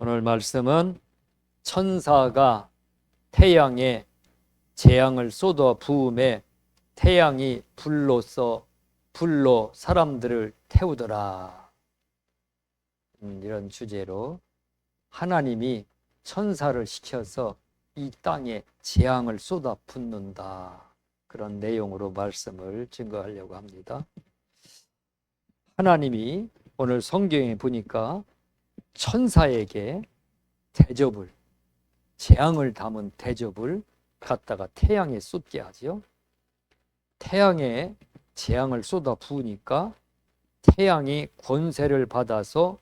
오늘 말씀은 천사가 태양에 재앙을 쏟아 부음에 태양이 불로 사람들을 태우더라. 이런 주제로 하나님이 천사를 시켜서 이 땅에 재앙을 쏟아 붓는다. 그런 내용으로 말씀을 증거하려고 합니다. 하나님이 오늘 성경에 보니까 천사에게 대접을, 재앙을 담은 대접을 갖다가 태양에 쏟게 하죠. 태양에 재앙을 쏟아 부으니까 태양이 권세를 받아서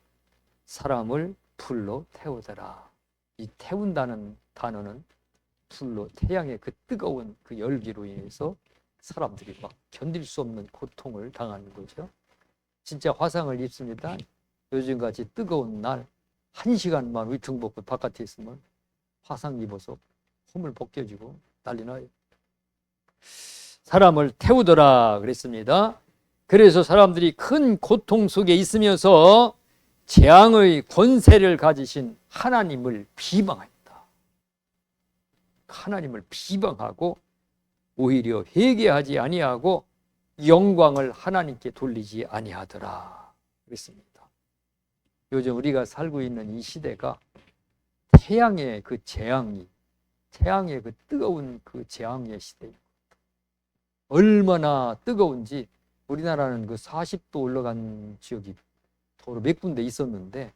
사람을 불로 태우더라. 이 태운다는 단어는 불로, 태양의 그 뜨거운 그 열기로 인해서 사람들이 막 견딜 수 없는 고통을 당하는 거죠. 진짜 화상을 입습니다. 요즘같이 뜨거운 날 1시간만 위퉁 벗고 바깥에 있으면 화상 입어서 홈을 벗겨지고 난리 나요. 사람을 태우더라 그랬습니다. 그래서 사람들이 큰 고통 속에 있으면서 재앙의 권세를 가지신 하나님을 비방했다. 하나님을 비방하고 오히려 회개하지 아니하고 영광을 하나님께 돌리지 아니하더라 그랬습니다. 요즘 우리가 살고 있는 이 시대가 태양의 그 재앙이, 태양의 그 뜨거운 그 재앙의 시대입니다. 얼마나 뜨거운지 우리나라는 그 40도 올라간 지역이 도로 몇 군데 있었는데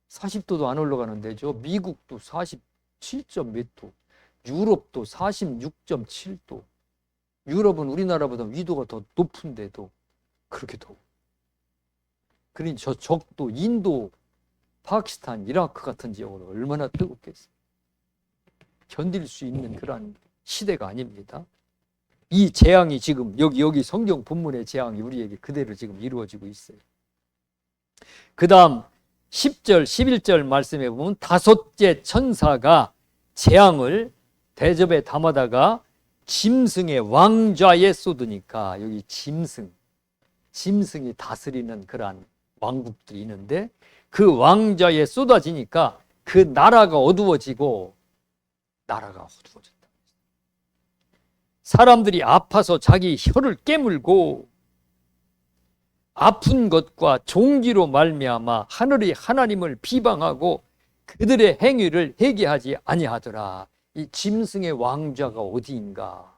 40도도 안 올라가는 데죠. 미국도 47점 몇 도, 유럽도 46.7도. 유럽은 우리나라보다 위도가 더 높은데도 그렇게 더워. 그러니 저 적도, 인도, 파키스탄, 이라크 같은 지역은 얼마나 뜨겁겠어요. 견딜 수 있는 그런 시대가 아닙니다. 이 재앙이 지금 여기 성경 본문의 재앙이 우리에게 그대로 지금 이루어지고 있어요. 그 다음 10절, 11절 말씀에 보면 다섯째 천사가 재앙을 대접에 담아다가 짐승의 왕좌에 쏟으니까, 여기 짐승이 다스리는 그러한 왕국들이 있는데 그 왕좌에 쏟아지니까 그 나라가 어두워졌다. 사람들이 아파서 자기 혀를 깨물고 아픈 것과 종기로 말미암아 하늘의 하나님을 비방하고 그들의 행위를 회개하지 아니하더라. 이 짐승의 왕좌가 어디인가?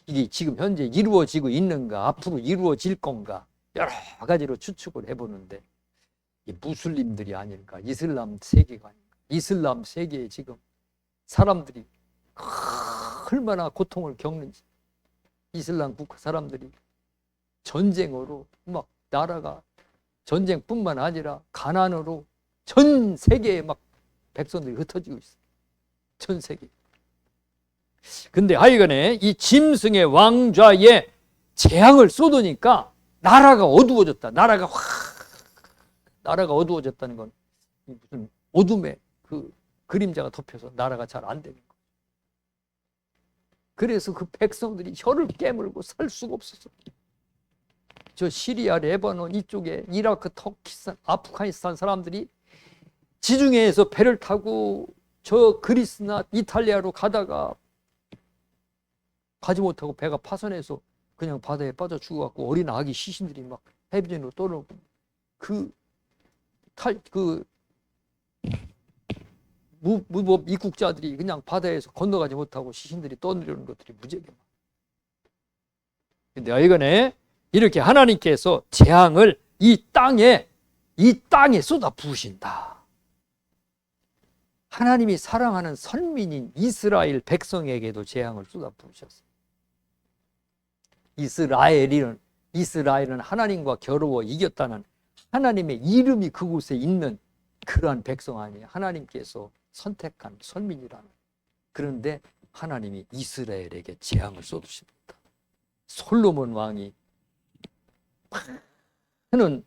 이게 지금 현재 이루어지고 있는가? 앞으로 이루어질 건가? 여러 가지로 추측을 해보는데 이 무슬림들이 아닐까? 이슬람 세계가 아닐까? 이슬람 세계에 지금 사람들이 얼마나 고통을 겪는지, 이슬람 국가 사람들이 전쟁으로 막 나라가 전쟁뿐만 아니라 가난으로 전 세계에 막 백성들이 흩어지고 있어요. 전 세계. 근데 하여간에 이 짐승의 왕좌에 재앙을 쏟으니까 나라가 어두워졌다. 나라가 어두워졌다는 건 무슨 어둠에 그 그림자가 덮여서 나라가 잘 안 되는 거예요. 그래서 그 백성들이 혀를 깨물고 살 수가 없었어. 저 시리아, 레바논 이쪽에 이라크, 터키스탄, 아프가니스탄 사람들이 지중해에서 배를 타고 저 그리스나 이탈리아로 가다가 가지 못하고 배가 파손해서 그냥 바다에 빠져 죽어갖고 어린 아기 시신들이 막 해변으로 떠오르고 무법 입국자들이 그냥 바다에서 건너가지 못하고 시신들이 떠내려오는 것들이 무지하게 많아. 근데 이거네, 이렇게 하나님께서 재앙을 이 땅에 쏟아 부으신다. 하나님이 사랑하는 선민인 이스라엘 백성에게도 재앙을 쏟아 부으셨어요. 이스라엘은 하나님과 겨루어 이겼다는 하나님의 이름이 그곳에 있는 그러한 백성 아니에요. 하나님께서 선택한 선민이라는. 그런데 하나님이 이스라엘에게 재앙을 쏟으십니다. 솔로몬 왕이 많은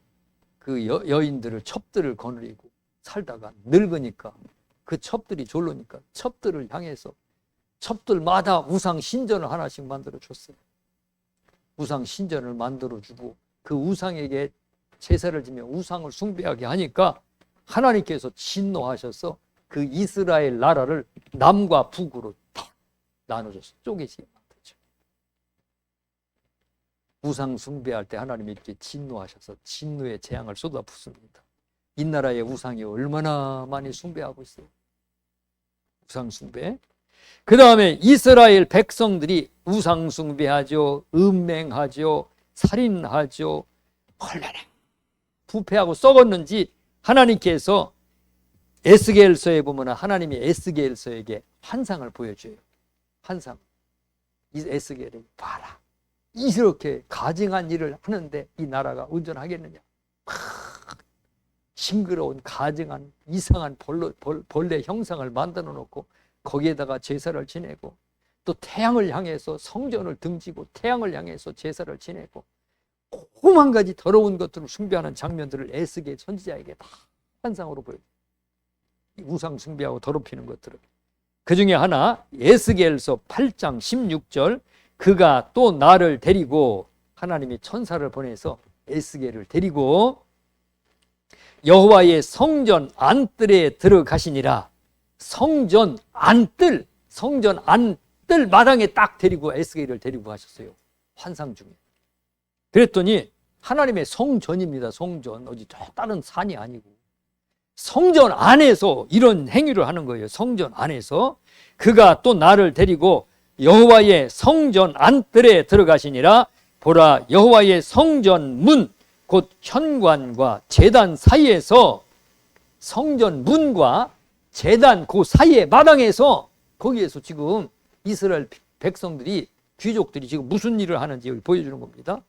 그 여인들을, 첩들을 거느리고 살다가 늙으니까 그 첩들이 졸르니까 첩들을 향해서 첩들마다 우상 신전을 하나씩 만들어 줬어요. 우상 신전을 만들어 주고 그 우상에게 제사를 지며 우상을 숭배하게 하니까 하나님께서 진노하셔서 그 이스라엘 나라를 남과 북으로 다 나눠줘서 쪼개지게 만들죠. 우상 숭배할 때 하나님이 이렇게 진노하셔서 진노의 재앙을 쏟아붓습니다. 이 나라의 우상이 얼마나 많이 숭배하고 있어요. 우상 숭배. 그 다음에 이스라엘 백성들이 우상 숭배하죠. 음행하죠. 살인하죠. 얼마나 부패하고 썩었는지 하나님께서 에스겔서에 보면 하나님이 에스겔서에게 환상을 보여줘요. 환상. 이 에스겔이 봐라. 이렇게 가증한 일을 하는데 이 나라가 온전하겠느냐. 징그러운 가증한 이상한 벌레 형상을 만들어 놓고 거기에다가 제사를 지내고 또 태양을 향해서 성전을 등지고 태양을 향해서 제사를 지내고 오만 가지 더러운 것들을 숭배하는 장면들을 에스겔 선지자에게 다 환상으로 보여요. 우상 숭배하고 더럽히는 것들을. 그 중에 하나 에스겔서 8장 16절 그가 또 나를 데리고 하나님이 천사를 보내서 에스겔을 데리고 여호와의 성전 안뜰에 들어가시니라. 성전 안뜰 마당에 딱 데리고 에스겔을 데리고 가셨어요. 환상 중에. 그랬더니 하나님의 성전입니다. 성전. 어디 다른 산이 아니고 성전 안에서 이런 행위를 하는 거예요. 성전 안에서. 그가 또 나를 데리고 여호와의 성전 안뜰에 들어가시니라. 보라, 여호와의 성전 문 곧 현관과 제단 사이에서, 성전 문과 제단 그 사이의 마당에서, 거기에서 지금 이스라엘 백성들이, 귀족들이 지금 무슨 일을 하는지 여기 보여주는 겁니다.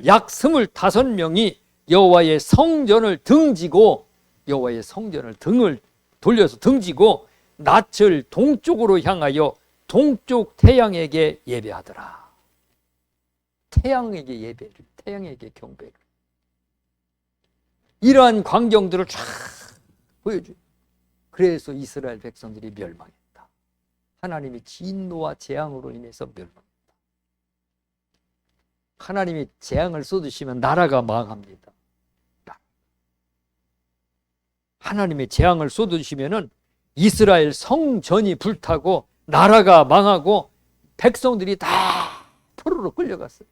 약 25명이 여호와의 성전을 등지고, 여호와의 성전을 등을 돌려서 등지고 낯을 동쪽으로 향하여 동쪽 태양에게 예배하더라. 태양에게 예배를, 태양에게 경배를. 이러한 광경들을 쫙 보여줘요. 그래서 이스라엘 백성들이 멸망했다. 하나님이 진노와 재앙으로 인해서 멸망했다. 하나님이 재앙을 쏟으시면 나라가 망합니다. 하나님의 재앙을 쏟으시면은 이스라엘 성전이 불타고 나라가 망하고 백성들이 다 포로로 끌려갔어요.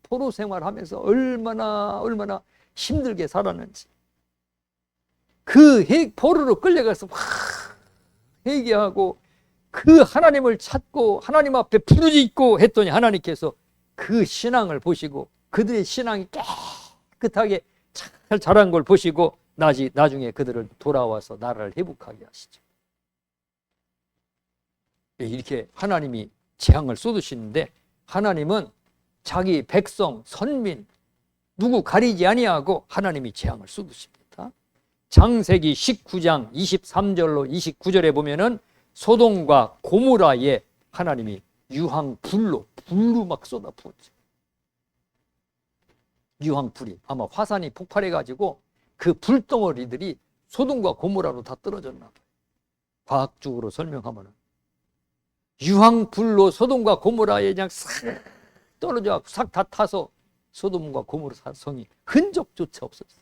포로 생활하면서 얼마나 힘들게 살았는지. 그 포로로 끌려가서 회개하고 그 하나님을 찾고 하나님 앞에 부르짖고 했더니 하나님께서 그 신앙을 보시고 그들의 신앙이 깨끗하게 잘 자란 걸 보시고 나중에 그들을 돌아와서 나라를 회복하게 하시죠. 이렇게 하나님이 재앙을 쏟으시는데, 하나님은 자기 백성, 선민 누구 가리지 아니하고 하나님이 재앙을 쏟으십니다. 창세기 19장 23절로 29절에 보면은 소돔과 고모라에 하나님이 유황불로 막 쏟아부었죠. 유황불이, 아마 화산이 폭발해가지고 그 불덩어리들이 소돔과 고모라로 다 떨어졌나 봐요. 과학적으로 설명하면은 유황불로 소돔과 고모라에 그냥 싹 떨어져 싹 다 타서 소돔과 고모라 성이 흔적조차 없었어요.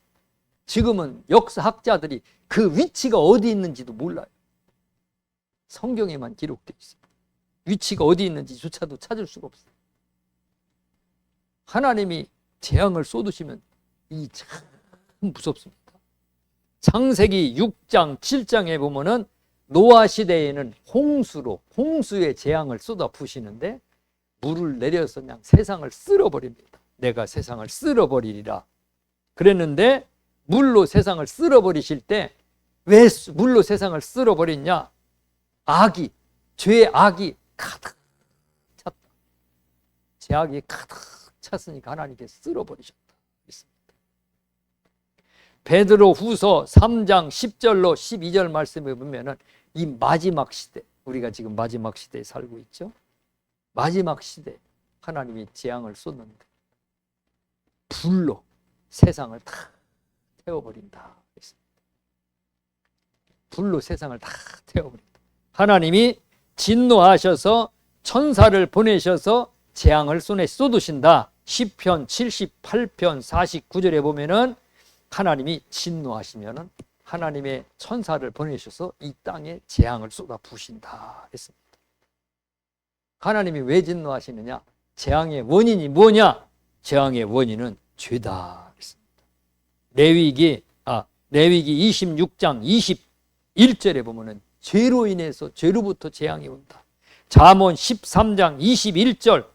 지금은 역사학자들이 그 위치가 어디 있는지도 몰라요. 성경에만 기록되어 있어요. 위치가 어디 있는지조차도 찾을 수가 없어요. 하나님이 재앙을 쏟으시면 이 참 무섭습니다. 창세기 6장 7장에 보면은 노아 시대에는 홍수의 재앙을 쏟아 부시는데 물을 내려서 그냥 세상을 쓸어버립니다. 내가 세상을 쓸어버리리라 그랬는데, 물로 세상을 쓸어버리실 때 왜 물로 세상을 쓸어버렸냐? 죄의 악이 가득 찼다. 죄악이 가득 찼으니까 하나님께서 쓸어버리셨다. 베드로 후서 3장 10절로 12절 말씀에 보면은 이 마지막 시대, 우리가 지금 마지막 시대에 살고 있죠. 마지막 시대 하나님이 재앙을 쏟는데 불로 세상을 다 태워버린다. 불로 세상을 다 태워버린다. 하나님이 진노하셔서 천사를 보내셔서 재앙을 쏟으신다. 시편 78편 49절에 보면은 하나님이 진노하시면은 하나님의 천사를 보내셔서 이 땅에 재앙을 쏟아 부으신다 했습니다. 하나님이 왜 진노하시느냐? 재앙의 원인이 뭐냐? 재앙의 원인은 죄다 했습니다. 레위기 26장 21절에 보면은 죄로 인해서 죄로부터 재앙이 온다. 잠언 13장 21절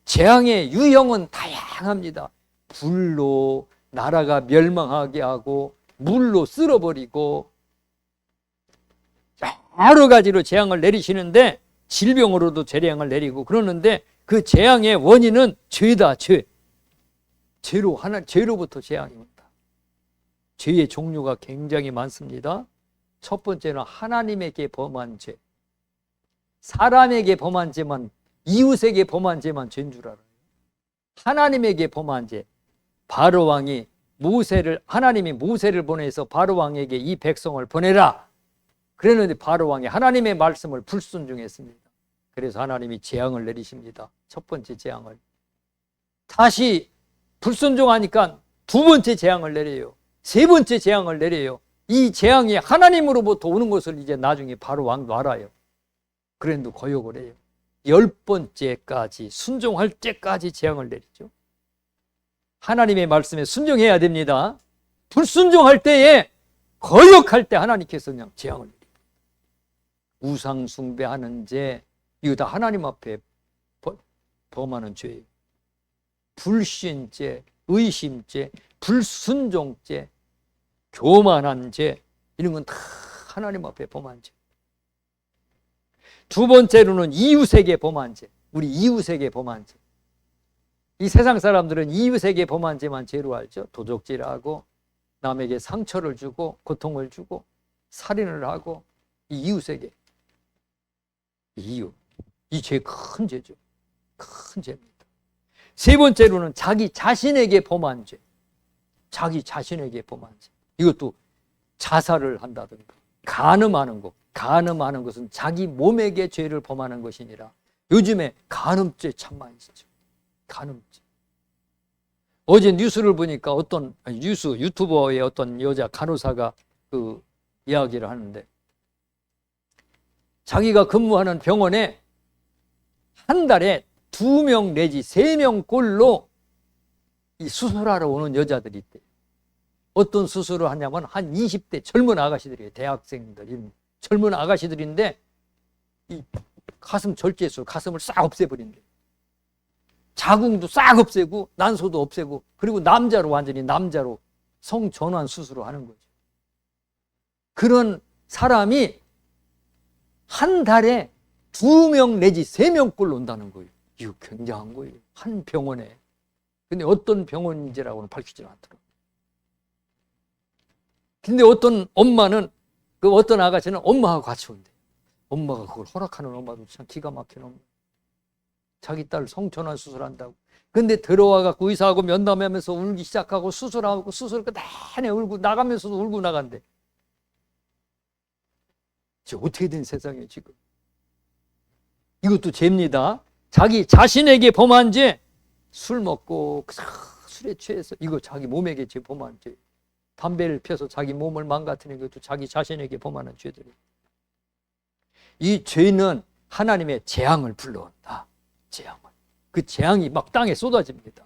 재앙의 유형은 다양합니다. 불로 나라가 멸망하게 하고 물로 쓸어버리고 여러 가지로 재앙을 내리시는데 질병으로도 재앙을 내리고 그러는데 그 재앙의 원인은 죄다. 죄로부터 재앙이 온다. 죄의 종류가 굉장히 많습니다. 첫 번째는 하나님에게 범한 죄. 사람에게 범한 죄만, 이웃에게 범한 죄만 죄인 줄 알아요. 하나님에게 범한 죄. 바로 왕이 하나님이 모세를 보내서 바로 왕에게 이 백성을 보내라. 그랬는데 바로 왕이 하나님의 말씀을 불순종했습니다. 그래서 하나님이 재앙을 내리십니다. 첫 번째 재앙을. 다시 불순종하니까 두 번째 재앙을 내려요. 세 번째 재앙을 내려요. 이 재앙이 하나님으로부터 오는 것을 이제 나중에 바로 왕도 알아요. 그런데도 거역을 해요. 10번째까지 순종할 때까지 재앙을 내리죠. 하나님의 말씀에 순종해야 됩니다. 불순종할 때에 거역할 때 하나님께서 그냥 재앙을 내립니다. 우상 숭배하는 죄, 이거 다 하나님 앞에 범하는 죄예요. 불신죄, 의심죄, 불순종죄, 교만한 죄, 이런 건 다 하나님 앞에 범한 죄. 두 번째로는 이웃에게 범한 죄. 우리 이웃에게 범한 죄. 이 세상 사람들은 이웃에게 범한 죄만 죄로 알죠. 도적질을 하고 남에게 상처를 주고 고통을 주고 살인을 하고 이웃에게. 이웃. 이 죄 큰 죄죠. 큰 죄입니다. 세 번째로는 자기 자신에게 범한 죄. 자기 자신에게 범한 죄. 이것도 자살을 한다든가 간음하는 것. 간음하는 것은 자기 몸에게 죄를 범하는 것이니라. 요즘에 간음죄 참 많이 있죠. 간음죄. 어제 뉴스를 보니까 유튜버의 어떤 여자 간호사가 그 이야기를 하는데 자기가 근무하는 병원에 한 달에 2명 내지 3명 꼴로 이 수술하러 오는 여자들이 있대요. 어떤 수술을 하냐면 한 20대 젊은 아가씨들이에요. 대학생들, 이런 젊은 아가씨들인데 이 가슴 절제술, 가슴을 싹 없애버린대. 자궁도 싹 없애고 난소도 없애고 그리고 남자로 완전히 남자로 성전환 수술을 하는 거죠. 그런 사람이 한 달에 2명 내지 3명 꼴로 온다는 거예요. 이거 굉장한 거예요. 한 병원에. 근데 어떤 병원인지라고는 밝히지 않더라고요. 근데 어떤 엄마는 그 어떤 아가씨는 엄마하고 같이 온대. 엄마가 그걸 허락하는 엄마도 참 기가 막힌 엄마. 자기 딸 성전환 수술한다고. 근데 들어와갖고 의사하고 면담하면서 울기 시작하고 수술하고 수술 끝내내 울고 나가면서도 울고 나간대. 지금 어떻게 된 세상이에요 지금. 이것도 죄입니다. 자기 자신에게 범한 죄. 술 먹고 술에 취해서 이거 자기 몸에게 죄 범한 죄. 담배를 펴서 자기 몸을 망가뜨리는 것도 자기 자신에게 범하는 죄들이에요. 이 죄는 하나님의 재앙을 불러온다. 재앙을. 그 재앙이 막 땅에 쏟아집니다.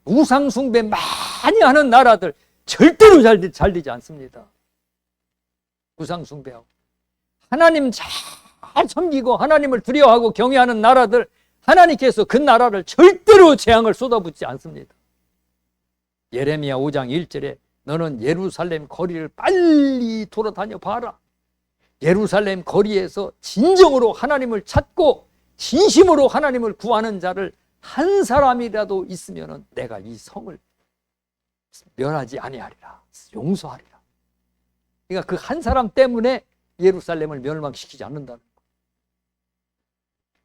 우상 숭배 많이 하는 나라들 절대로 잘 되지 않습니다. 우상 숭배하고 하나님 잘 섬기고 하나님을 두려워하고 경외하는 나라들 하나님께서 그 나라를 절대로 재앙을 쏟아붓지 않습니다. 예레미야 5장 1절에 너는 예루살렘 거리를 빨리 돌아다녀 봐라. 예루살렘 거리에서 진정으로 하나님을 찾고 진심으로 하나님을 구하는 자를 한 사람이라도 있으면 내가 이 성을 멸하지 아니하리라. 용서하리라. 그러니까 그 한 사람 때문에 예루살렘을 멸망시키지 않는다는 거예요.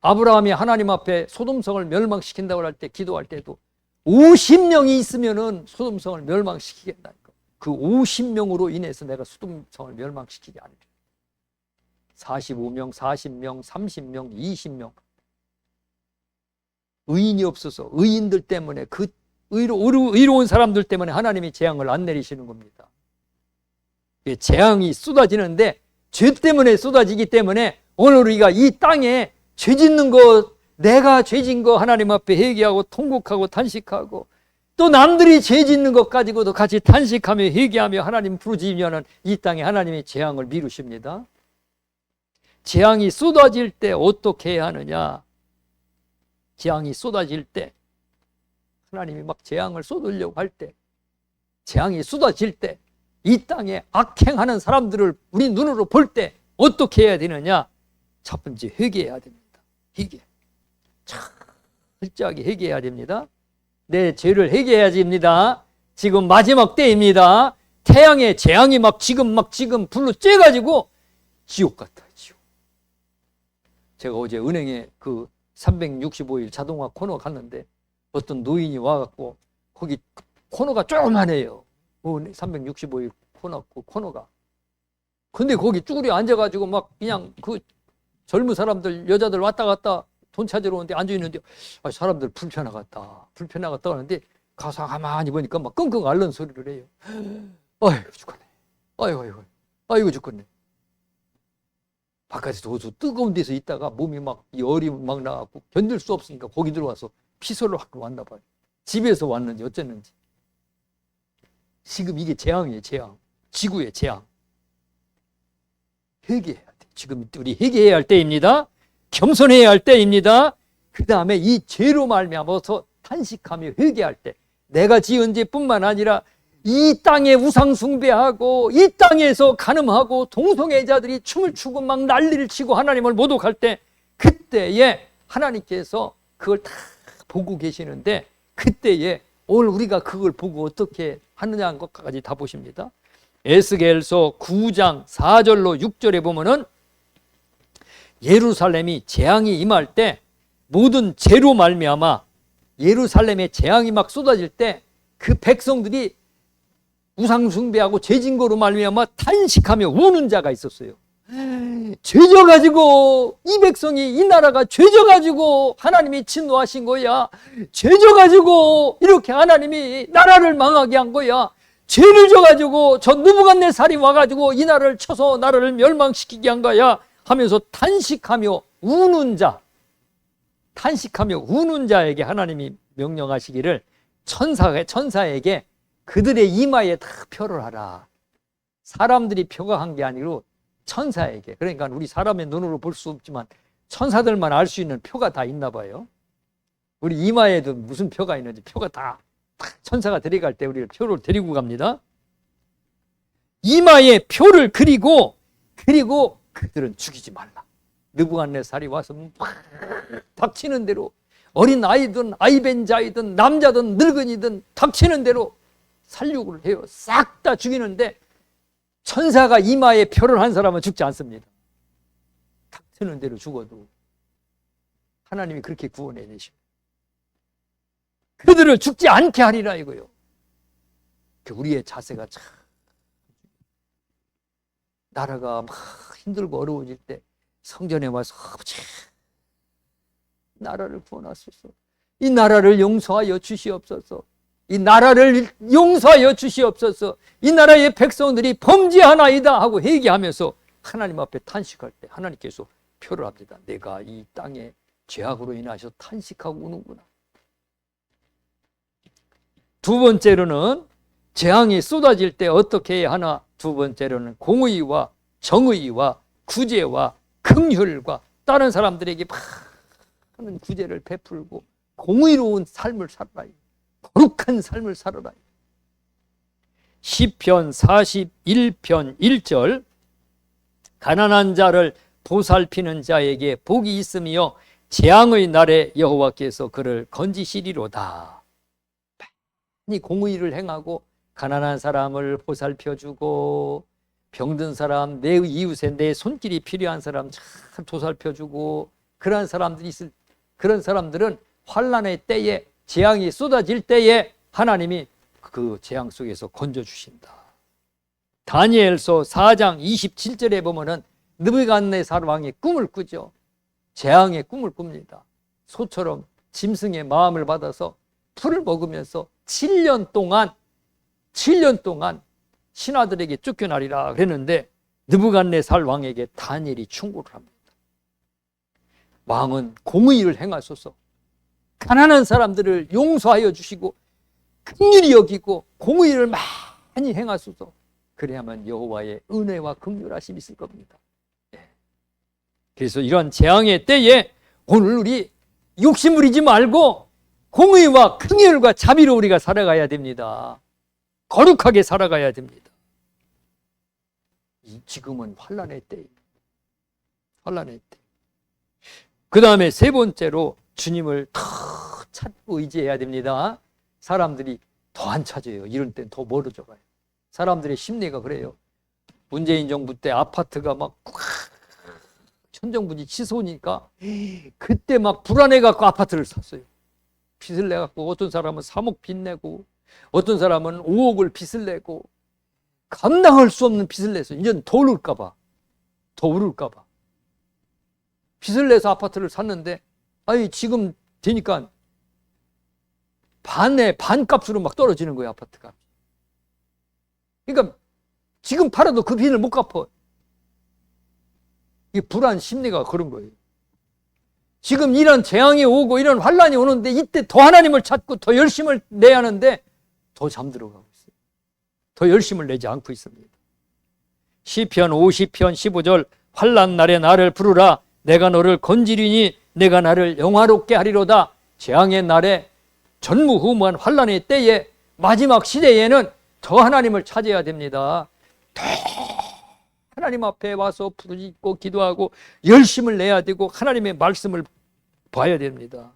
아브라함이 하나님 앞에 소돔성을 멸망시킨다고 할 때 기도할 때도 50명이 있으면 소돔성을 멸망시키겠다는 거예요. 그 50명으로 인해서 내가 소돔성을 멸망시키지 않으리라. 45명, 40명, 30명, 20명 의인이 없어서 의인들 때문에 그 의로운 사람들 때문에 하나님이 재앙을 안 내리시는 겁니다. 재앙이 쏟아지는데 죄 때문에 쏟아지기 때문에 오늘 우리가 이 땅에 죄 짓는 것, 내가 죄 진 거 하나님 앞에 회개하고 통곡하고 탄식하고 또 남들이 죄 짓는 것 가지고도 같이 탄식하며 회개하며 하나님 부르짖으면 이 땅에 하나님이 재앙을 미루십니다. 재앙이 쏟아질 때 어떻게 해야 하느냐? 재앙이 쏟아질 때 하나님이 막 재앙을 쏟으려고 할 때, 재앙이 쏟아질 때 이 땅에 악행하는 사람들을 우리 눈으로 볼 때 어떻게 해야 되느냐? 첫 번째 회개해야 됩니다. 회개. 철저하게 회개해야 됩니다. 내 죄를 회개해야 됩니다. 지금 마지막 때입니다. 태양에 재앙이 지금 불로 쬐가지고 지옥 같아요. 지옥. 제가 어제 은행에 그 365일 자동화 코너 갔는데 어떤 노인이 와갖고 거기 코너가 조그만해요. 365일 코너가. 근데 거기 쭈그려 앉아가지고 그냥 그 젊은 사람들, 여자들 왔다 갔다 돈 찾으러 오는데 앉아있는데 사람들 불편하겠다 하는데 가서 가만히 보니까 끙끙 앓는 소리를 해요. 아이고 죽겠네. 아이고 죽겠네. 바깥에서 어서 뜨거운 데서 있다가 몸이 열이 나갖고 견딜 수 없으니까 거기 들어와서 피서를 하고 왔나 봐요. 집에서 왔는지 어쨌는지. 지금 이게 재앙이에요. 재앙. 지구의 재앙. 회개해야 돼. 지금 우리 회개해야 할 때입니다. 겸손해야 할 때입니다. 그 다음에 이 죄로 말미암아서 탄식하며 회개할 때, 내가 지은 죄뿐만 아니라 이 땅에 우상 숭배하고 이 땅에서 간음하고 동성애자들이 춤을 추고 난리를 치고 하나님을 모독할 때, 그때에 하나님께서 그걸 다 보고 계시는데, 그때에 오늘 우리가 그걸 보고 어떻게 하느냐 한 것까지 다 보십니다. 에스겔서 9장 4절로 6절에 보면은 예루살렘이 재앙이 임할 때, 모든 죄로 말미암아 예루살렘에 재앙이 쏟아질 때 그 백성들이 우상 숭배하고 죄진 거로 말미암아 탄식하며 우는 자가 있었어요. 죄져가지고 이 백성이, 이 나라가 죄져가지고 하나님이 진노하신 거야. 죄져가지고 이렇게 하나님이 나라를 망하게 한 거야. 죄를 져가지고 저 느부갓네살이 와가지고 이 나라를 쳐서 나라를 멸망시키게 한 거야 하면서 탄식하며 우는 자, 탄식하며 우는 자에게 하나님이 명령하시기를 천사에게 그들의 이마에 다 표를 하라. 사람들이 표가 한 게 아니고 천사에게, 그러니까 우리 사람의 눈으로 볼 수 없지만 천사들만 알 수 있는 표가 다 있나 봐요. 우리 이마에도 무슨 표가 있는지 표가 다 천사가 데려갈 때 우리를 표를 데리고 갑니다. 이마에 표를 그리고 그들은 죽이지 말라. 느부갓네살이 와서 닥치는 대로, 어린 아이든 아이벤자이든 남자든 늙은이든 닥치는 대로 살육을 해요. 싹 다 죽이는데 천사가 이마에 표를 한 사람은 죽지 않습니다. 닥치는 대로 죽어도 하나님이 그렇게 구원해 내십니다. 그들을 죽지 않게 하리라 이거요. 우리의 자세가 참, 나라가 힘들고 어려워질 때 성전에 와서 나라를 구원하소서. 이 나라를 용서하여 주시옵소서. 이 나라를 용서하여 주시옵소서. 이 나라의 백성들이 범죄하나이다 하고 회개하면서 하나님 앞에 탄식할 때 하나님께서 표를 합니다. 내가 이 땅에 죄악으로 인하여 탄식하고 우는구나. 두 번째로는 재앙이 쏟아질 때 어떻게 해야 하나? 두 번째로는 공의와 정의와 구제와 긍휼과 다른 사람들에게 많은 구제를 베풀고 공의로운 삶을 살아라. 거룩한 삶을 살아라. 시편 41편 1절, 가난한 자를 보살피는 자에게 복이 있으며 재앙의 날에 여호와께서 그를 건지시리로다. 많이 공의를 행하고 가난한 사람을 보살펴주고 병든 사람, 내 이웃에 내 손길이 필요한 사람 잘 보살펴주고, 그런 사람들은 환난의 때에, 재앙이 쏟아질 때에 하나님이 그 재앙 속에서 건져주신다. 다니엘서 4장 27절에 보면은 느부갓네살 왕이 꿈을 꾸죠. 재앙의 꿈을 꿉니다. 소처럼 짐승의 마음을 받아서 풀을 먹으면서 7년 동안 신하들에게 쫓겨나리라 그랬는데 느부갓네살 왕에게 다니엘이 충고를 합니다. 왕은 공의를 행하소서, 가난한 사람들을 용서하여 주시고 긍휼히 여기고 공의를 많이 행하소서. 그래야만 여호와의 은혜와 긍휼하심이 있을 겁니다. 그래서 이런 재앙의 때에 오늘 우리 욕심 부리지 말고 공의와 긍휼과 자비로 우리가 살아가야 됩니다. 거룩하게 살아가야 됩니다. 지금은 환난의 때입니다. 환난의 때. 그 다음에 세 번째로 주님을 더 찾고 의지해야 됩니다. 사람들이 더 안 찾아요. 이런 때는 더 멀어져 가요. 사람들의 심리가 그래요. 문재인 정부 때 아파트가 막 천정부지 치솟으니까 그때 막 불안해갖고 아파트를 샀어요. 빚을 내갖고 어떤 사람은 3억 빚 내고 어떤 사람은 5억을 빚을 내고 감당할 수 없는 빚을 내서 이제는 더 오를까봐 빚을 내서 아파트를 샀는데 아니 지금 되니까 반값으로 막 떨어지는 거예요. 아파트가. 그러니까 지금 팔아도 그 빚을 못 갚아. 이 불안 심리가 그런 거예요. 지금 이런 재앙이 오고 이런 환란이 오는데 이때 더 하나님을 찾고 더 열심을 내야 하는데 더 잠들어가고 있어요. 더 열심을 내지 않고 있습니다. 시편 50편 15절 환란 날에 나를 부르라 내가 너를 건지리니 내가 나를 영화롭게 하리로다. 재앙의 날에 전무후무한 환란의 때에 마지막 시대에는 더 하나님을 찾아야 됩니다. 더 하나님 앞에 와서 부르짖고 기도하고 열심을 내야 되고 하나님의 말씀을 봐야 됩니다.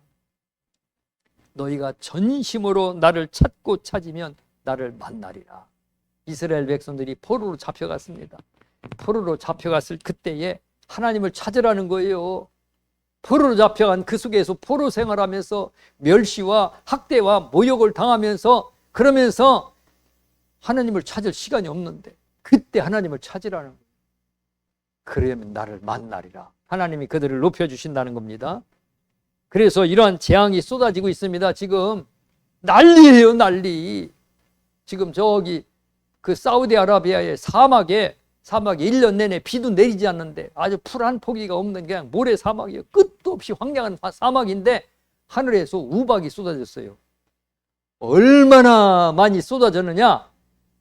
너희가 전심으로 나를 찾고 찾으면 나를 만나리라. 이스라엘 백성들이 포로로 잡혀갔습니다. 포로로 잡혀갔을 그때에 하나님을 찾으라는 거예요. 포로로 잡혀간 그 속에서 포로 생활하면서 멸시와 학대와 모욕을 당하면서 그러면서 하나님을 찾을 시간이 없는데 그때 하나님을 찾으라는 거예요. 그러면 나를 만나리라. 하나님이 그들을 높여주신다는 겁니다. 그래서 이러한 재앙이 쏟아지고 있습니다. 지금 난리예요, 난리. 지금 저기 그 사우디아라비아의 사막에 1년 내내 비도 내리지 않는데 아주 풀 한 포기가 없는 그냥 모래 사막이에요. 끝도 없이 황량한 사막인데 하늘에서 우박이 쏟아졌어요. 얼마나 많이 쏟아졌느냐?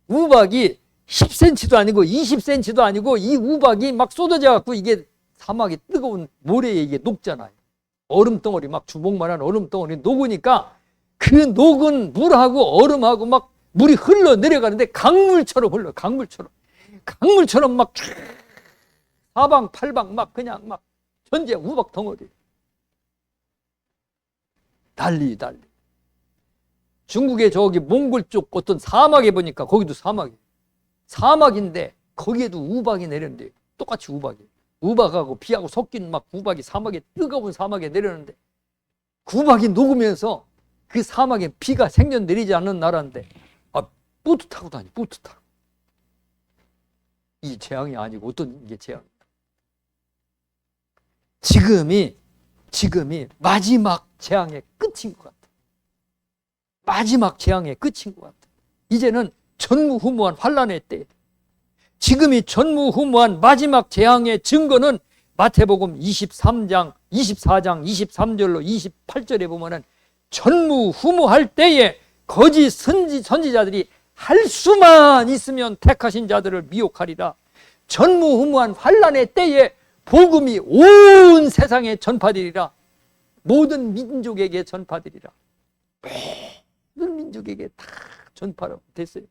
우박이 10cm도 아니고 20cm도 아니고 이 우박이 막 쏟아져 갖고 이게 사막이 뜨거운 모래에 이게 녹잖아요. 얼음덩어리 막 주먹만한 얼음덩어리 녹으니까 그 녹은 물하고 얼음하고 막 물이 흘러 내려가는데 강물처럼 흘러. 강물처럼 막 사방 팔방 막 그냥 막 전체 우박 덩어리. 난리. 중국의 저기 몽골 쪽 어떤 사막에 보니까 거기도 사막인데 거기에도 우박이 내렸는데 똑같이 우박하고 비하고 섞인 막 우박이 사막에 뜨거운 사막에 내렸는데 그 우박이 녹으면서 그 사막에 비가 생전 내리지 않는 나라인데 보트 타고 다니. 이 재앙이 아니고 어떤 이게 재앙이야. 지금이 마지막 재앙의 끝인 것 같아. 마지막 재앙의 끝인 것 같아. 이제는 전무후무한 환란의 때. 지금이 전무후무한 마지막 재앙의 증거는 마태복음 23장, 24장, 23절로 28절에 보면은 전무후무할 때에 거짓 선지자들이 할 수만 있으면 택하신 자들을 미혹하리라. 전무후무한 환란의 때에 복음이 온 세상에 전파되리라. 모든 민족에게 전파되리라. 모든 민족에게 다 전파됐어요.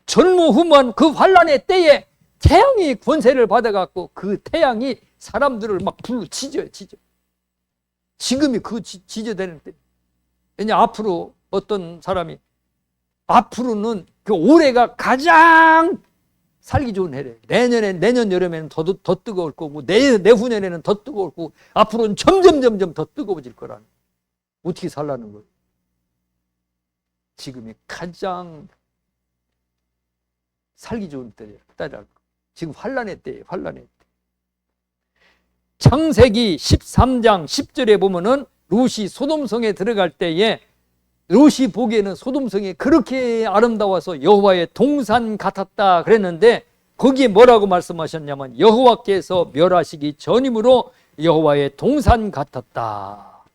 전무후무한 그 환란의 때에 태양이 권세를 받아갖고 그 태양이 사람들을 막 불로 지져요. 지금이 그 지져되는 때. 왜냐 앞으로 어떤 사람이 앞으로는 그 올해가 가장 살기 좋은 해래. 내년 여름에는 더 뜨거울 거고 내후년에는 더 뜨거울 거고 앞으로는 점점 더 뜨거워질 거라는. 어떻게 살라는 거예요? 지금이 가장 살기 좋은 때라. 지금 환란의 때예요. 환란의 때. 창세기 13장 10절에 보면은 롯이 소돔성에 들어갈 때에 롯이 보기에는 소돔성이 그렇게 아름다워서 여호와의 동산 같았다 그랬는데 거기에 뭐라고 말씀하셨냐면 여호와께서 멸하시기 전이므로 여호와의 동산 같았다.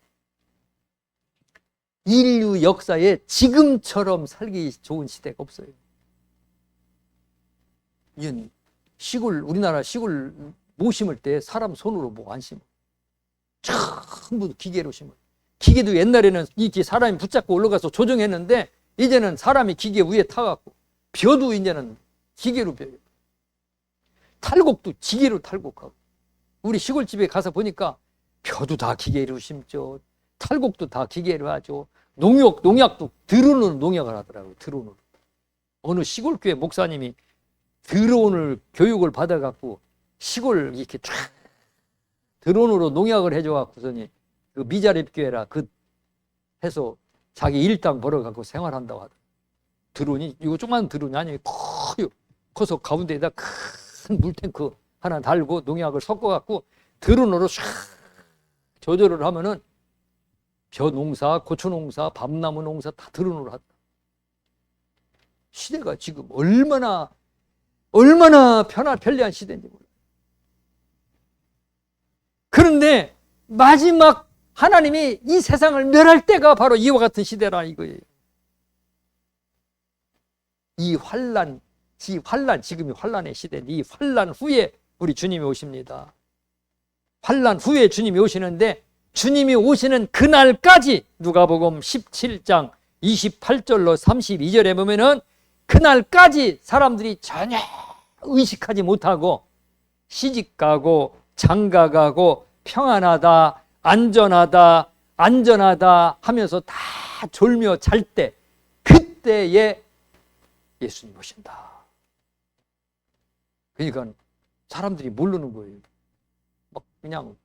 인류 역사에 지금처럼 살기 좋은 시대가 없어요. 이건 우리나라 시골 못 심을 때 사람 손으로 뭐 안 심어. 전부 기계로 심어. 기계도 옛날에는 이렇게 사람이 붙잡고 올라가서 조정했는데 이제는 사람이 기계 위에 타갖고 벼도 이제는 기계로 벼요. 탈곡도 기계로 탈곡하고. 우리 시골집에 가서 보니까 벼도 다 기계로 심죠. 탈곡도 다 기계로 하죠. 농약도 드론으로 농약을 하더라고요. 드론으로. 어느 시골교회 목사님이 드론을 교육을 받아갖고 시골 이렇게 쫙 드론으로 농약을 해줘갖고서니 그 미자립 교회라 그 해서 자기 일당 벌어갖고 생활한다고 하더라고요. 드론이 이거 조그만 드론이 아니에요. 커요. 커서 가운데에다 큰 물탱크 하나 달고 농약을 섞어갖고 드론으로 샥 조절을 하면은 벼 농사, 고추 농사, 밤나무 농사 다 드론으로 한다. 시대가 지금 얼마나 편리한 시대인지 몰라요. 그런데 마지막 하나님이 이 세상을 멸할 때가 바로 이와 같은 시대라 이거예요. 이 환난, 지금이 환난의 시대인데 이 환난 후에 우리 주님이 오십니다. 환난 후에 주님이 오시는데 주님이 오시는 그날까지 누가복음 17장 28절로 32절에 보면은 그날까지 사람들이 전혀 의식하지 못하고 시집가고 장가가고 평안하다, 안전하다 하면서 다 졸며 잘 때 그때에 예수님 오신다. 그러니까 사람들이 모르는 거예요. 막 그냥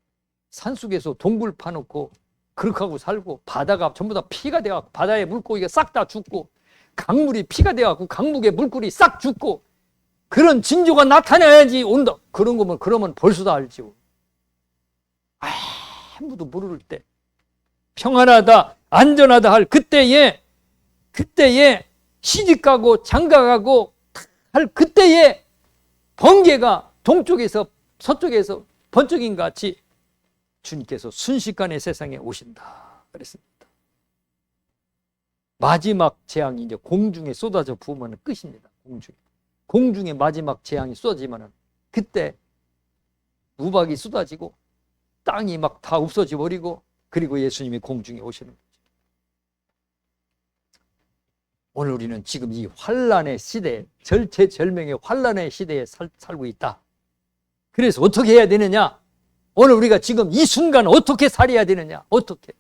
산속에서 동굴 파놓고 그렇게 하고 살고 바다가 전부 다 피가 돼갖고 바다에 물고기가 싹 다 죽고 강물이 피가 돼갖고 강물에 물고기 싹 죽고 그런 징조가 나타나야지 온다. 그런 거면 그러면 벌써 다 알지요. 아무도 모를 때 평안하다 안전하다 할 그때에 시집가고 장가가고 할 그때에 번개가 동쪽에서 서쪽에서 번쩍인 같이 주님께서 순식간에 세상에 오신다 그랬습니다. 마지막 재앙이 이제 공중에 쏟아져 부으면 끝입니다. 공중에 마지막 재앙이 쏟아지면 그때 우박이 쏟아지고 땅이 막 다 없어져 버리고 그리고 예수님이 공중에 오시는 거죠. 오늘 우리는 지금 이 환난의 시대, 절체절명의 환난의 시대에 살고 있다. 그래서 어떻게 해야 되느냐? 오늘 우리가 지금 이 순간 어떻게 살아야 되느냐? 어떻게?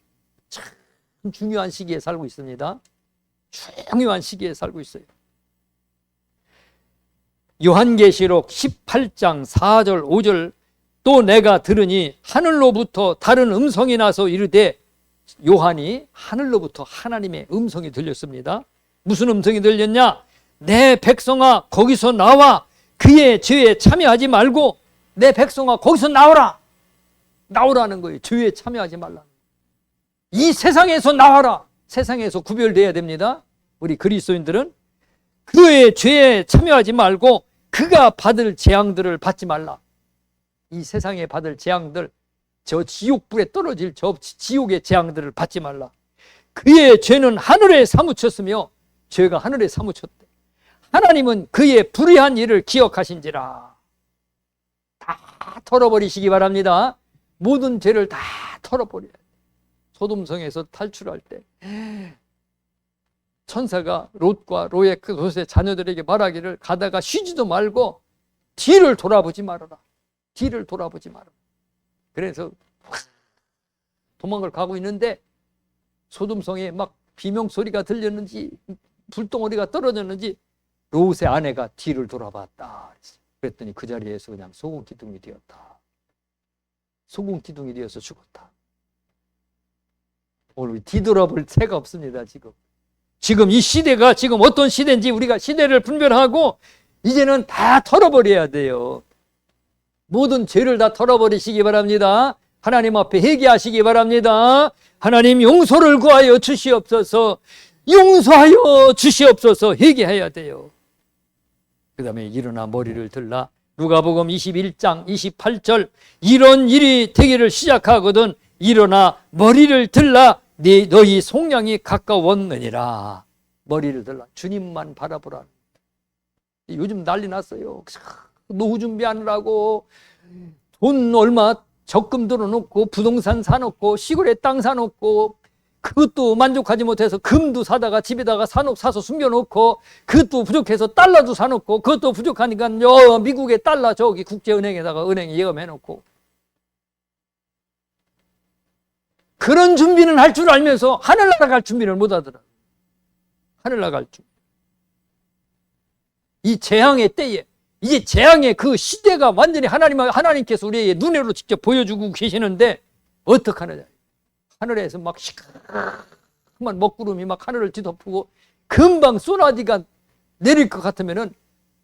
참 중요한 시기에 살고 있습니다. 중요한 시기에 살고 있어요. 요한계시록 18장 4절 5절 또 내가 들으니 하늘로부터 다른 음성이 나서 이르되 요한이 하늘로부터 하나님의 음성이 들렸습니다. 무슨 음성이 들렸냐? 내 백성아 거기서 나와 그의 죄에 참여하지 말고 내 백성아 거기서 나오라는 거예요. 죄에 참여하지 말라. 이 세상에서 나와라. 세상에서 구별돼야 됩니다. 우리 그리스도인들은 그의 죄에 참여하지 말고 그가 받을 재앙들을 받지 말라. 이 세상에 받을 재앙들, 저 지옥불에 떨어질 저 지옥의 재앙들을 받지 말라. 그의 죄는 하늘에 사무쳤으며 죄가 하늘에 사무쳤대. 하나님은 그의 불의한 일을 기억하신지라. 다 털어버리시기 바랍니다. 모든 죄를 다 털어버려야 돼. 소돔성에서 탈출할 때 천사가 롯과 롯의 자녀들에게 말하기를 가다가 쉬지도 말고 뒤를 돌아보지 말아라. 뒤를 돌아보지 말아라. 그래서 도망을 가고 있는데 소돔성에 막 비명소리가 들렸는지 불덩어리가 떨어졌는지 롯의 아내가 뒤를 돌아봤다. 그랬더니 그 자리에서 그냥 소금기둥이 되었다. 소금기둥이 되어서 죽었다. 오늘 뒤돌아볼 새가 없습니다. 지금 이 시대가 지금 어떤 시대인지 우리가 시대를 분별하고 이제는 다 털어버려야 돼요. 모든 죄를 다 털어버리시기 바랍니다. 하나님 앞에 회개하시기 바랍니다. 하나님 용서를 구하여 주시옵소서. 용서하여 주시옵소서. 회개해야 돼요. 그 다음에 일어나 머리를 들라. 누가복음 21장 28절 이런 일이 되기를 시작하거든 일어나 머리를 들라. 너희 속량이 가까웠느니라. 머리를 들라. 주님만 바라보라. 요즘 난리 났어요. 노후 준비하느라고 돈 얼마 적금 들어놓고 부동산 사놓고 시골에 땅 사놓고 그것도 만족하지 못해서 금도 사다가 집에다가 사서 숨겨놓고 그것도 부족해서 달러도 사놓고 그것도 부족하니까 미국의 달러 저기 국제은행에다가 은행에 예금해놓고 그런 준비는 할 줄 알면서 하늘나라 갈 준비를 못하더라. 하늘나라 갈 준비. 이 재앙의 때에 이제 재앙의 그 시대가 완전히 하나님께서 우리의 눈으로 직접 보여주고 계시는데 어떡하느냐. 하늘에서 막 시커먼 먹구름이 막 하늘을 뒤덮고 금방 소나기가 내릴 것 같으면은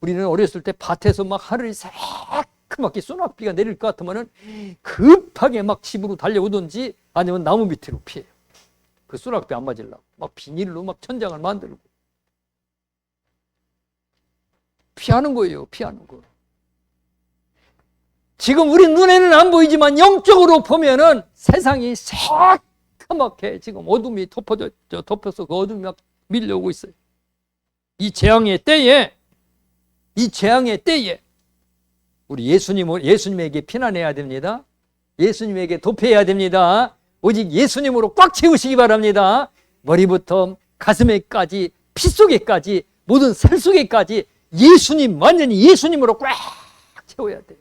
우리는 어렸을 때 밭에서 막 하늘이 새까맣게 소나기가 내릴 것 같으면은 급하게 막 집으로 달려오든지 아니면 나무 밑으로 피해요. 그 소나기 안 맞으려고 막 비닐로 막 천장을 만들고 피하는 거예요. 피하는 거. 지금 우리 눈에는 안 보이지만 영적으로 보면은 세상이 새까맣게 지금 어둠이 덮여서 그 어둠이 막 밀려오고 있어요. 이 재앙의 때에 우리 예수님에게 피난해야 됩니다. 예수님에게 도피해야 됩니다. 오직 예수님으로 꽉 채우시기 바랍니다. 머리부터 가슴에까지 피 속에까지 모든 살 속에까지 예수님 완전히 예수님으로 꽉 채워야 돼요.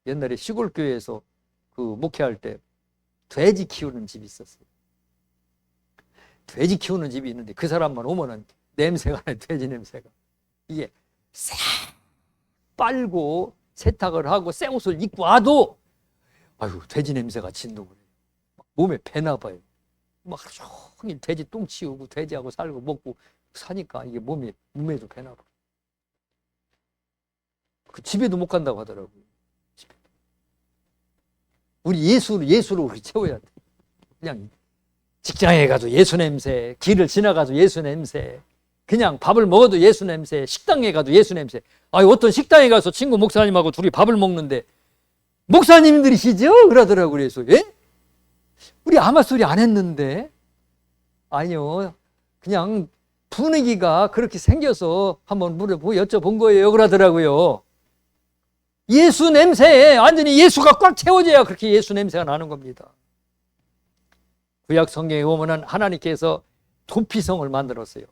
옛날에 시골 교회에서 그 목회할 때 돼지 키우는 집이 있었어요. 돼지 키우는 집이 있는데 그 사람만 오면은 냄새가 나요. 돼지 냄새가. 이게 싹 빨고 세탁을 하고 새 옷을 입고 와도 아유 돼지 냄새가 진동 그래요. 몸에 배나 봐요. 막 하루 종일 돼지 똥 치우고 돼지하고 살고 먹고 사니까 이게 몸에도 배나 봐. 그 집에도 못 간다고 하더라고요. 우리 예수로 우리 채워야 돼. 그냥 직장에 가도 예수 냄새, 길을 지나가도 예수 냄새, 그냥 밥을 먹어도 예수 냄새, 식당에 가도 예수 냄새. 어떤 식당에 가서 친구 목사님하고 둘이 밥을 먹는데 목사님들이시죠? 그러더라고요. 그래서 예? 우리 아무 소리 안 했는데 아니요. 그냥 분위기가 그렇게 생겨서 한번 물어보고 여쭤본 거예요. 그러더라고요. 예수 냄새에 완전히 예수가 꽉 채워져야 그렇게 예수 냄새가 나는 겁니다. 구약 성경에 보면은 하나님께서 도피성을 만들었어요.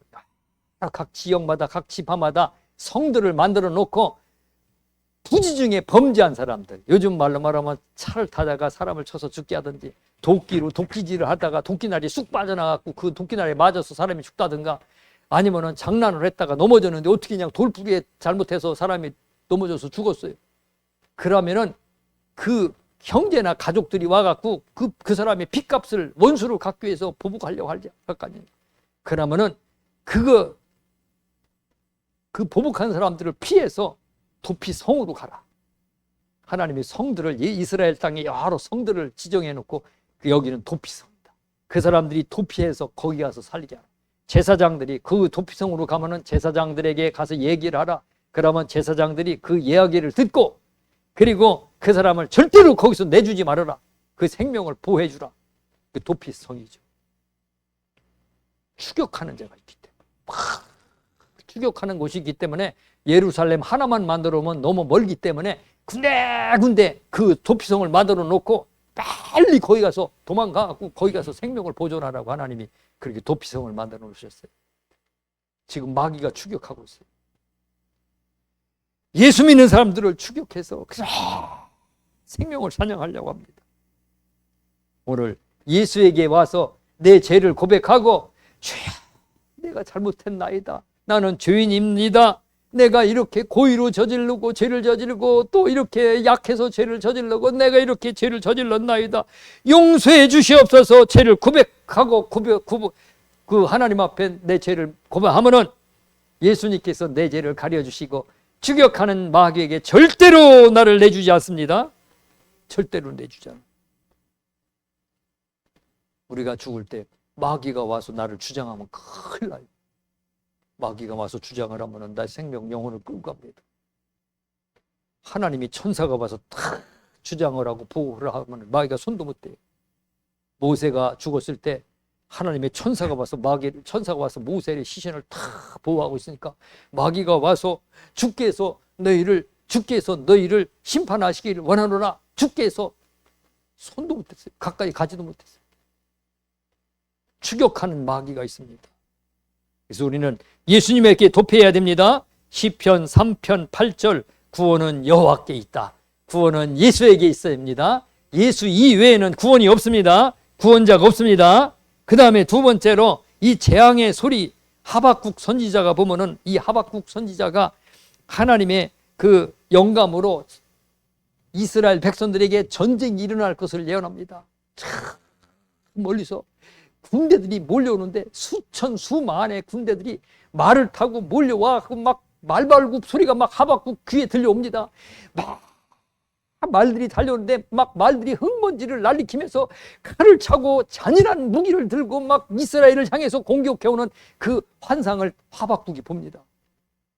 각 지역마다 각 지파마다 성들을 만들어 놓고 부지 중에 범죄한 사람들, 요즘 말로 말하면 차를 타다가 사람을 쳐서 죽게 하든지 도끼로 도끼질을 하다가 도끼날이 쑥 빠져나가고 그 도끼날에 맞아서 사람이 죽다든가 아니면은 장난을 했다가 넘어졌는데 어떻게 그냥 돌부리에 잘못해서 사람이 넘어져서 죽었어요. 그러면은 그 형제나 가족들이 와갖고 그 사람의 빚값을 원수를 갚기 위해서 보복하려고 할 거 아니에요. 그러면은 그 보복한 사람들을 피해서 도피성으로 가라. 하나님의 성들을 이스라엘 땅에 여러 성들을 지정해 놓고 여기는 도피성이다. 그 사람들이 도피해서 거기 가서 살게 하라. 제사장들이 그 도피성으로 가면은 제사장들에게 가서 얘기를 하라. 그러면 제사장들이 그 이야기를 듣고 그리고 그 사람을 절대로 거기서 내주지 말아라. 그 생명을 보호해 주라. 그 도피성이죠. 추격하는 자가 있기 때문에 추격하는 곳이 있기 때문에 예루살렘 하나만 만들어 오면 너무 멀기 때문에 군데군데 그 도피성을 만들어 놓고 빨리 거기 가서 도망가고 거기 가서 생명을 보존하라고 하나님이 그렇게 도피성을 만들어 놓으셨어요. 지금 마귀가 추격하고 있어요. 예수 믿는 사람들을 추격해서 생명을 사냥하려고 합니다. 오늘 예수에게 와서 내 죄를 고백하고 주여 내가 잘못했나이다. 나는 죄인입니다. 내가 이렇게 고의로 저지르고 죄를 저지르고 또 이렇게 약해서 죄를 저질르고 내가 이렇게 죄를 저질렀나이다. 용서해 주시옵소서. 죄를 고백하고 그 하나님 앞에 내 죄를 고백하면은 예수님께서 내 죄를 가려주시고 추격하는 마귀에게 절대로 나를 내주지 않습니다. 절대로 내주지 않아. 우리가 죽을 때 마귀가 와서 나를 주장하면 큰일 나요. 마귀가 와서 주장을 하면 나 생명 영혼을 끌고 갑니다. 하나님이 천사가 와서 다 주장을 하고 보호를 하면 마귀가 손도 못 대요. 모세가 죽었을 때 하나님의 천사가 와서 모세의 시신을 다 보호하고 있으니까 마귀가 와서 주께서 너희를 심판하시기를 원하노라. 주께서 손도 못했어요. 가까이 가지도 못했어요. 추격하는 마귀가 있습니다. 그래서 우리는 예수님에게 도피해야 됩니다. 시편 3편 8절 구원은 여호와께 있다. 구원은 예수에게 있어야 합니다. 예수 이외에는 구원이 없습니다. 구원자가 없습니다. 그 다음에 두 번째로 이 재앙의 소리, 하박국 선지자가 보면은 이 하박국 선지자가 하나님의 그 영감으로 이스라엘 백성들에게 전쟁이 일어날 것을 예언합니다. 참 멀리서 군대들이 몰려오는데 수천 수만의 군대들이 말을 타고 몰려와 막 말발굽 소리가 막 하박국 귀에 들려옵니다. 막 말들이 달려오는데 막 말들이 흙먼지를 날리키면서 칼을 차고 잔인한 무기를 들고 막 이스라엘을 향해서 공격해오는 그 환상을 하박국이 봅니다.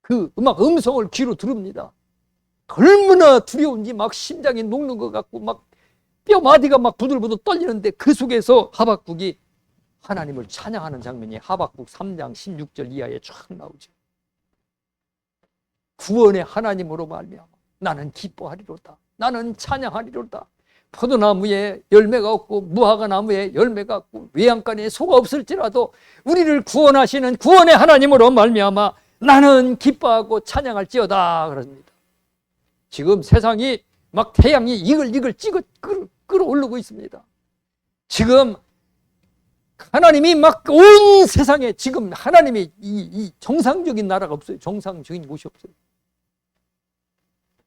그 음성을 귀로 들읍니다. 얼마나 두려운지 막 심장이 녹는 것 같고 막 뼈마디가 막 부들부들 떨리는데 그 속에서 하박국이 하나님을 찬양하는 장면이 하박국 3장 16절 이하에 쫙 나오죠. 구원의 하나님으로 말미암아 나는 기뻐하리로다. 나는 찬양하리로다. 포도나무에 열매가 없고 무화과 나무에 열매가 없고 외양간에 소가 없을지라도 우리를 구원하시는 구원의 하나님으로 말미암아 나는 기뻐하고 찬양할지어다 그럽니다. 지금 세상이 막 태양이 이글이글 끌어오르고 있습니다. 지금 하나님이 막 온 세상에 지금 하나님이 이 정상적인 나라가 없어요. 정상적인 곳이 없어요.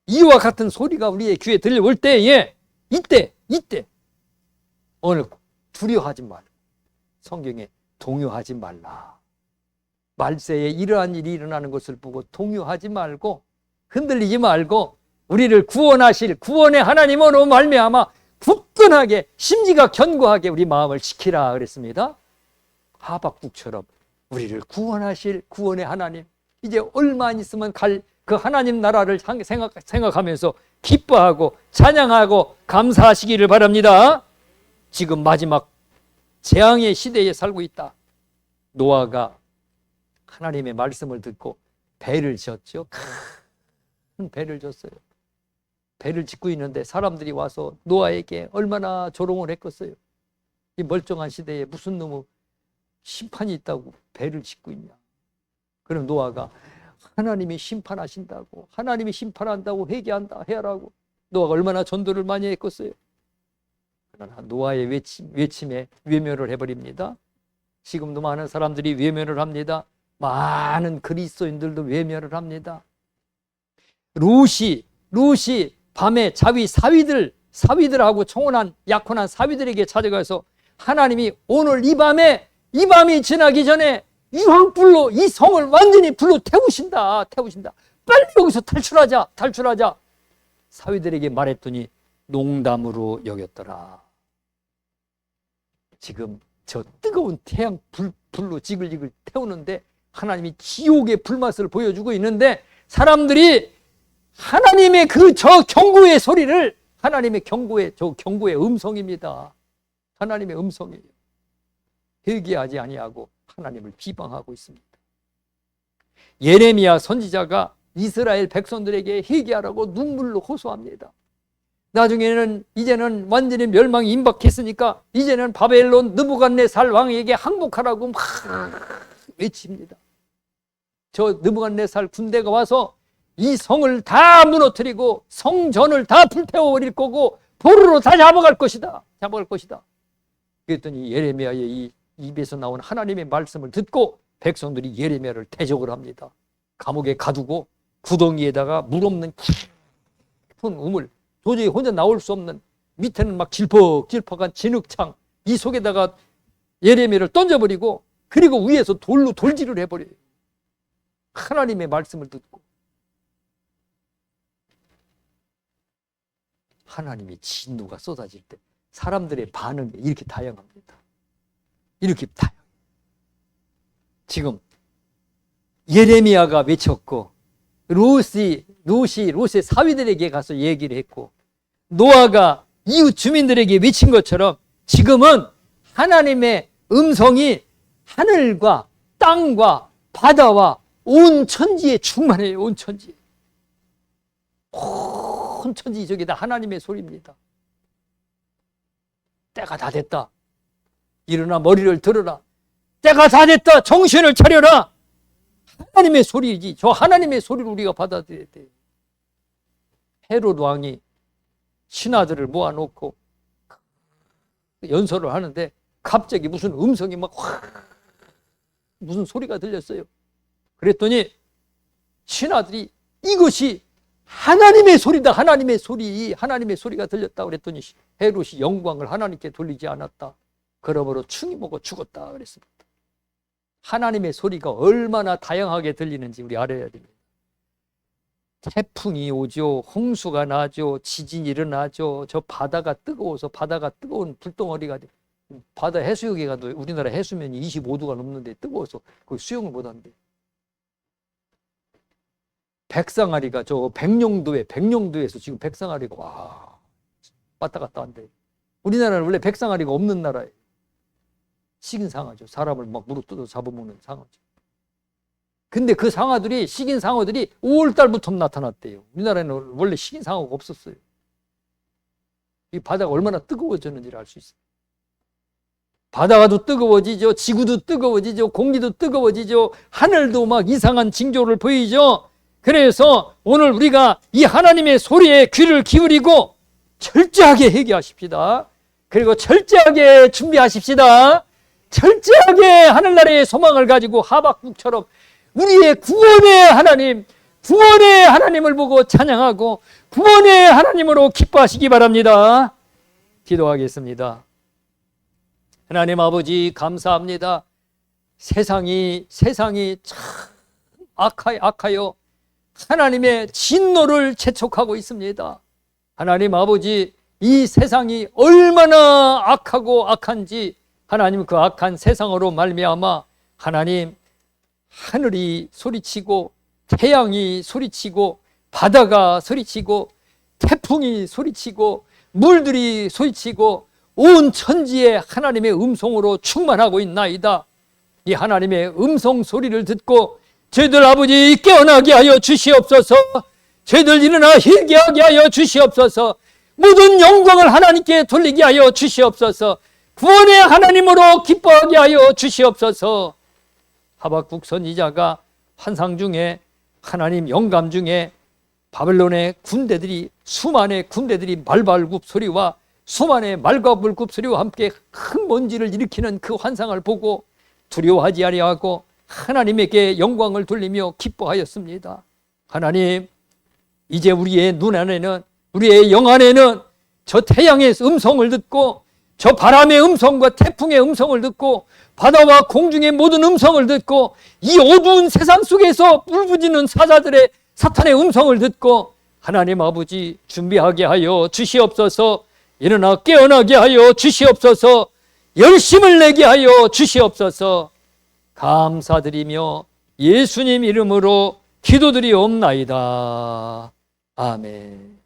이와 같은 소리가 우리의 귀에 들려올 때에 이때 오늘 두려워하지 말고 성경에 동요하지 말라. 말세에 이러한 일이 일어나는 것을 보고 동요하지 말고 흔들리지 말고 우리를 구원하실 구원의 하나님으로 말미암아 굳건하게 심지가 견고하게 우리 마음을 지키라 그랬습니다. 하박국처럼 우리를 구원하실 구원의 하나님, 이제 얼마 안 있으면 갈 그 하나님 나라를 생각하면서 기뻐하고 찬양하고 감사하시기를 바랍니다. 지금 마지막 재앙의 시대에 살고 있다. 노아가 하나님의 말씀을 듣고 배를 지었죠. 큰 배를 졌어요. 배를 짓고 있는데 사람들이 와서 노아에게 얼마나 조롱을 했겠어요. 이 멀쩡한 시대에 무슨 놈의 심판이 있다고 배를 짓고 있냐. 그럼 노아가 하나님이 심판하신다고, 하나님이 심판한다고 회개한다 해라고 노아가 얼마나 전도를 많이 했겠어요. 그러나 노아의 외침에 외면을 해버립니다. 지금도 많은 사람들이 외면을 합니다. 많은 그리스도인들도 외면을 합니다. 룻이 밤에 사위들하고 청혼한 약혼한 사위들에게 찾아가서 하나님이 오늘 이 밤이 지나기 전에 유황불로 이 성을 완전히 불로 태우신다. 빨리 여기서 탈출하자. 사위들에게 말했더니 농담으로 여겼더라. 지금 저 뜨거운 태양 불로 지글지글 태우는데 하나님이 지옥의 불맛을 보여주고 있는데 사람들이 하나님의 저 경고의 소리를 하나님의 경고의 음성입니다. 하나님의 음성이에요. 회개하지 아니하고 하나님을 비방하고 있습니다. 예레미야 선지자가 이스라엘 백성들에게 회개하라고 눈물로 호소합니다. 나중에는 이제는 완전히 멸망이 임박했으니까 이제는 바벨론 느부갓네살 왕에게 항복하라고 막 외칩니다. 저 느부갓네살 군대가 와서 이 성을 다 무너뜨리고 성전을 다 불태워버릴 거고 포로로 다 잡아갈 것이다. 그랬더니 예레미야의 이 입에서 나온 하나님의 말씀을 듣고 백성들이 예레미야를 대적을 합니다. 감옥에 가두고 구덩이에다가 물 없는 깊은 우물, 도저히 혼자 나올 수 없는 밑에는 막 질퍽질퍽한 진흙창, 이 속에다가 예레미야를 던져버리고 그리고 위에서 돌로 돌질을 해버려요. 하나님의 말씀을 듣고 하나님의 진노가 쏟아질 때 사람들의 반응이 이렇게 다양합니다. 이렇게 다양해요. 지금 예레미야가 외쳤고 롯의 사위들에게 가서 얘기를 했고 노아가 이웃 주민들에게 외친 것처럼 지금은 하나님의 음성이 하늘과 땅과 바다와 온 천지에 충만해요. 온 천지에. 온 천지 저게 다 하나님의 소리입니다. 때가 다 됐다. 일어나 머리를 들어라. 때가 다 됐다. 정신을 차려라. 하나님의 소리이지. 저 하나님의 소리를 우리가 받아들여야 돼요. 헤롯 왕이 신하들을 모아놓고 연설을 하는데 갑자기 무슨 음성이 막 무슨 소리가 들렸어요. 그랬더니 신하들이 이것이 하나님의 소리다. 하나님의 소리. 하나님의 소리가 들렸다. 그랬더니 헤롯이 영광을 하나님께 돌리지 않았다. 그러므로 충이 먹어 죽었다. 그랬습니다. 하나님의 소리가 얼마나 다양하게 들리는지 우리 알아야 됩니다. 태풍이 오죠. 홍수가 나죠. 지진이 일어나죠. 저 바다가 뜨거워서 바다가 뜨거운 불덩어리가 바다 해수욕에 가도 우리나라 해수면이 25도가 넘는데 뜨거워서 거기 수영을 못한대. 백상아리가 저 백령도에서 지금 백상아리가 와 왔다 갔다 한대. 우리나라는 원래 백상아리가 없는 나라예요. 식인 상어죠. 사람을 막 무릎 뜯어 잡아먹는 상어죠. 근데 그 상어들이 식인 상어들이 5월달부터 나타났대요. 우리나라에는 원래 식인 상어가 없었어요. 이 바다가 얼마나 뜨거워졌는지를 알 수 있어요. 바다가 더 뜨거워지죠. 지구도 뜨거워지죠. 공기도 뜨거워지죠. 하늘도 막 이상한 징조를 보이죠. 그래서 오늘 우리가 이 하나님의 소리에 귀를 기울이고 철저하게 회개하십시다. 그리고 철저하게 준비하십시다. 철저하게 하늘나라의 소망을 가지고 하박국처럼 우리의 구원의 하나님, 구원의 하나님을 보고 찬양하고 구원의 하나님으로 기뻐하시기 바랍니다. 기도하겠습니다. 하나님 아버지 감사합니다. 세상이 참 악하여 하나님의 진노를 재촉하고 있습니다. 하나님 아버지 이 세상이 얼마나 악하고 악한지 하나님 그 악한 세상으로 말미암아 하나님 하늘이 소리치고 태양이 소리치고 바다가 소리치고 태풍이 소리치고 물들이 소리치고 온 천지에 하나님의 음성으로 충만하고 있나이다. 이 하나님의 음성 소리를 듣고 저희들 아버지 깨어나게 하여 주시옵소서. 저희들 일어나 회개하게 하여 주시옵소서. 모든 영광을 하나님께 돌리게 하여 주시옵소서. 구원의 하나님으로 기뻐하게 하여 주시옵소서. 하박국 선지자가 환상 중에 하나님 영감 중에 바벨론의 군대들이 수만의 군대들이 말발굽 소리와 수만의 말과불굽 소리와 함께 큰 먼지를 일으키는 그 환상을 보고 두려워하지 아니하고 하나님에게 영광을 돌리며 기뻐하였습니다. 하나님 이제 우리의 눈 안에는 우리의 영 안에는 저 태양의 음성을 듣고 저 바람의 음성과 태풍의 음성을 듣고 바다와 공중의 모든 음성을 듣고 이 어두운 세상 속에서 울부짖는 사자들의 사탄의 음성을 듣고 하나님 아버지 준비하게 하여 주시옵소서. 일어나 깨어나게 하여 주시옵소서. 열심을 내게 하여 주시옵소서. 감사드리며 예수님 이름으로 기도드리옵나이다. 아멘.